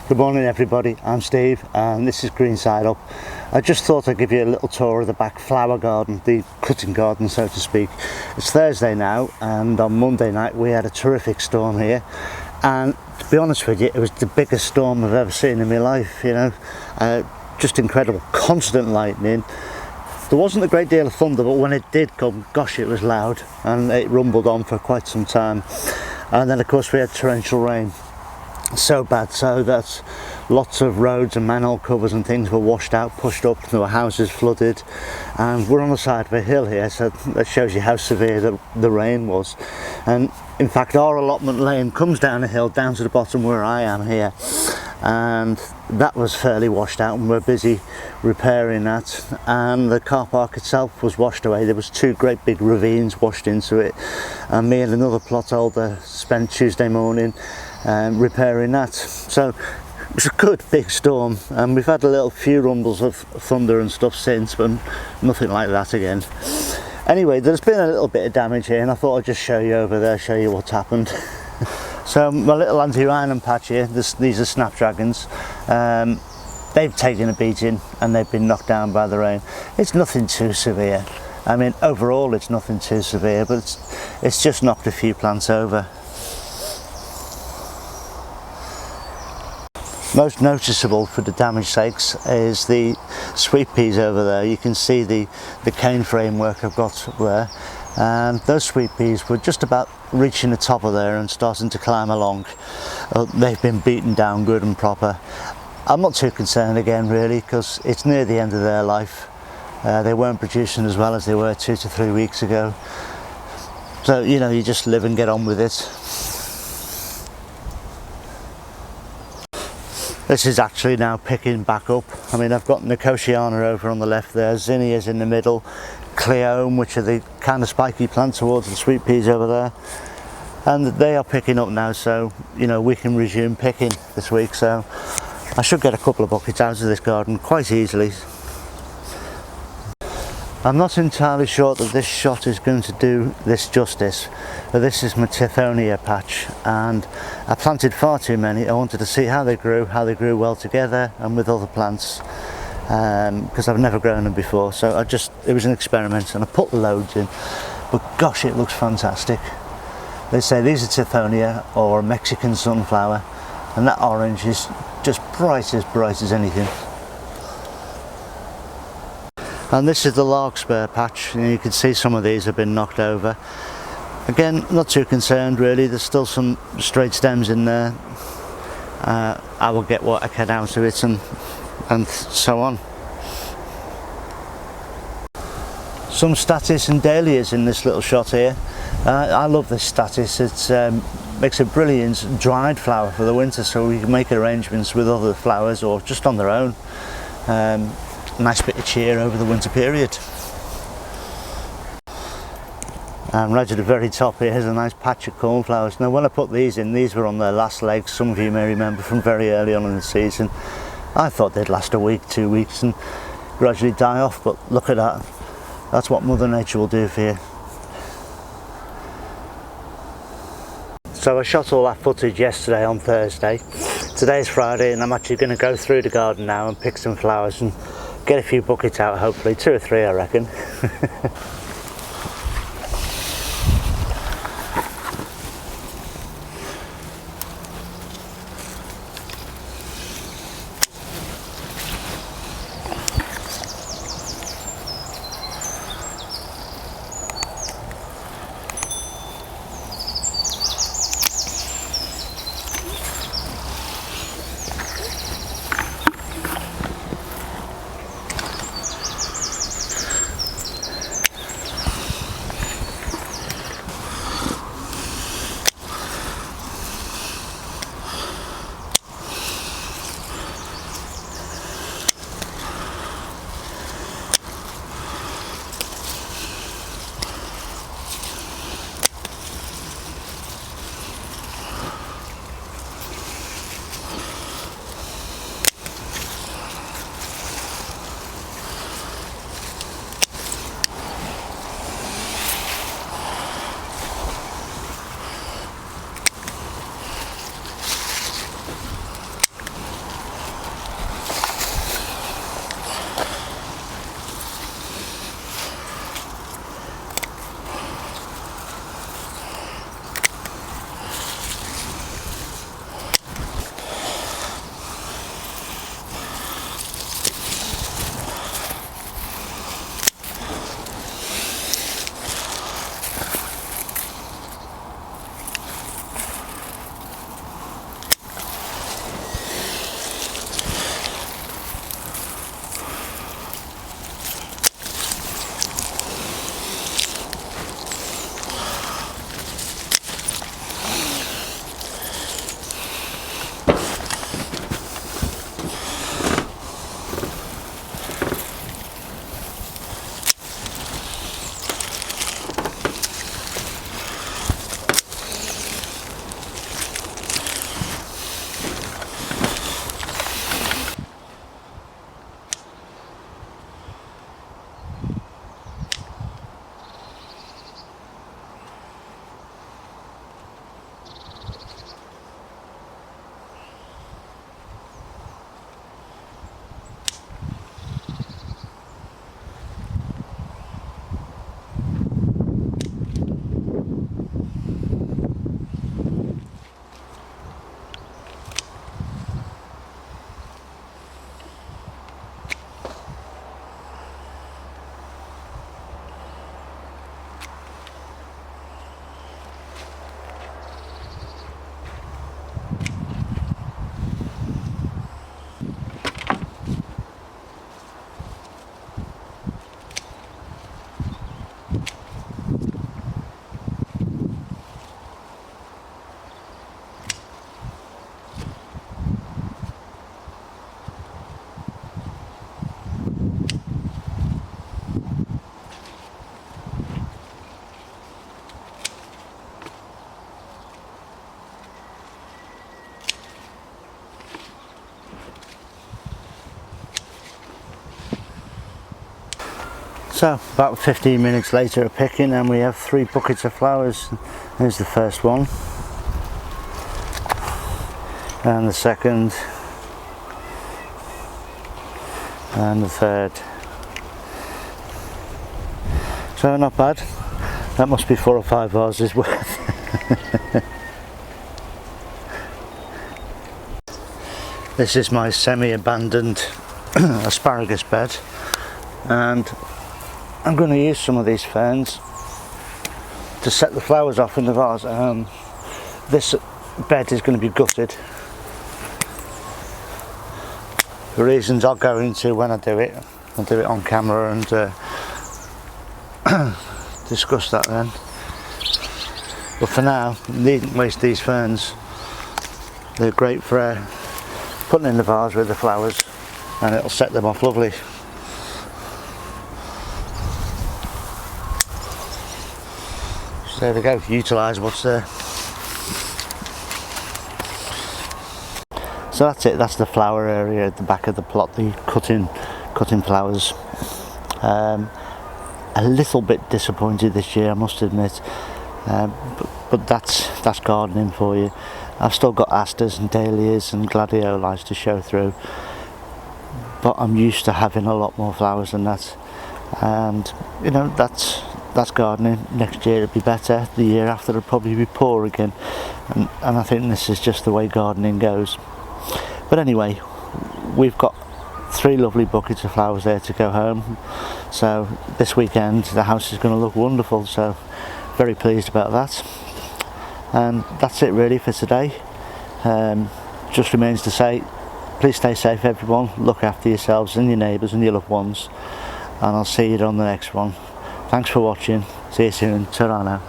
Good morning everybody, I'm Steve and this is Greenside Up. I just thought I'd give you a little tour of the back flower garden, the cutting garden so to speak. It's Thursday now and on Monday night we had a terrific storm here, and to be honest with you, it was the biggest storm I've ever seen in my life, you know. Just incredible, constant lightning. There wasn't a great deal of thunder, but when it did come, gosh, it was loud and it rumbled on for quite some time. And then of course we had torrential rain. So bad so that lots of roads and manhole covers and things were washed out, pushed up, there were houses flooded, and we're on the side of a hill here, so that shows you how severe the rain was. And in fact our allotment lane comes down a hill down to the bottom where I am here, and that was fairly washed out and we're busy repairing that. And the car park itself was washed away. There was two great big ravines washed into it, and me and another plot holder spent Tuesday morning repairing that. So it was a good big storm, and we've had a few rumbles of thunder and stuff since, but nothing like that again. Anyway, there's been a little bit of damage here and I thought I'd just show you over there, show you what's happened. So my little anti-rhinon patch here, these are snapdragons. They've taken a beating and they've been knocked down by the rain. It's nothing too severe. I mean, overall it's nothing too severe, but it's just knocked a few plants over. Most noticeable for the damage sakes is the sweet peas over there. You can see the cane framework I've got up there, and those sweet peas were just about reaching the top of there and starting to climb along. They've been beaten down good and proper. I'm not too concerned again really, because it's near the end of their life. They weren't producing as well as they were 2 to 3 weeks ago, so you know, you just live and get on with it. This is actually now picking back up. I mean, I've got Nicotiana over on the left there, zinnias in the middle, Cleome, which are the kind of spiky plants towards the sweet peas over there, and they are picking up now, so you know, we can resume picking this week. So I should get a couple of buckets out of this garden quite easily. I'm not entirely sure that this shot is going to do this justice, but this is my Tithonia patch, and I planted far too many. I wanted to see how they grew well together and with other plants, because I've never grown them before, so it was an experiment and I put loads in, but gosh, it looks fantastic. They say these are Tithonia or Mexican sunflower, and that orange is just bright as anything. And this is the larkspur patch, and you can see some of these have been knocked over. Again, not too concerned really, there's still some straight stems in there. I will get what I can out of it and so on. Some statice and dahlias in this little shot here. I love this statice, it makes a brilliant dried flower for the winter, so we can make arrangements with other flowers or just on their own. Nice bit of cheer over the winter period. And right at the very top here is a nice patch of cornflowers. Now when I put these in, these were on their last legs. Some of you may remember from very early on in the season. I thought they'd last a week, 2 weeks and gradually die off, but look at that. That's what Mother Nature will do for you. So I shot all that footage yesterday on Thursday. Today's Friday and I'm actually going to go through the garden now and pick some flowers and get a few buckets out, hopefully 2 or 3 I reckon. So about 15 minutes later of picking, and we have 3 buckets of flowers. Here's the first one, and the second, and the third. So not bad. That must be 4 or 5 vases worth. This is my semi-abandoned asparagus bed, and I'm going to use some of these ferns to set the flowers off in the vase. This bed is going to be gutted for reasons I'll go into when I do it. I'll do it on camera and discuss that then. But for now, needn't waste these ferns. They're great for putting in the vase with the flowers, and it'll set them off lovely. So there we go, utilise what's there. So that's it, that's the flower area at the back of the plot, the cutting flowers. A little bit disappointed this year, I must admit, but that's gardening for you. I've still got asters and dahlias and gladiolus to show through, but I'm used to having a lot more flowers than that, and you know, that's gardening. Next year it'll be better, the year after it'll probably be poor again, and I think this is just the way gardening goes. But anyway, we've got 3 lovely buckets of flowers there to go home, so this weekend the house is going to look wonderful, so very pleased about that. And that's it really for today. Just remains to say, please stay safe everyone, look after yourselves and your neighbours and your loved ones, and I'll see you on the next one. Thanks for watching, see you soon, ta-ra now.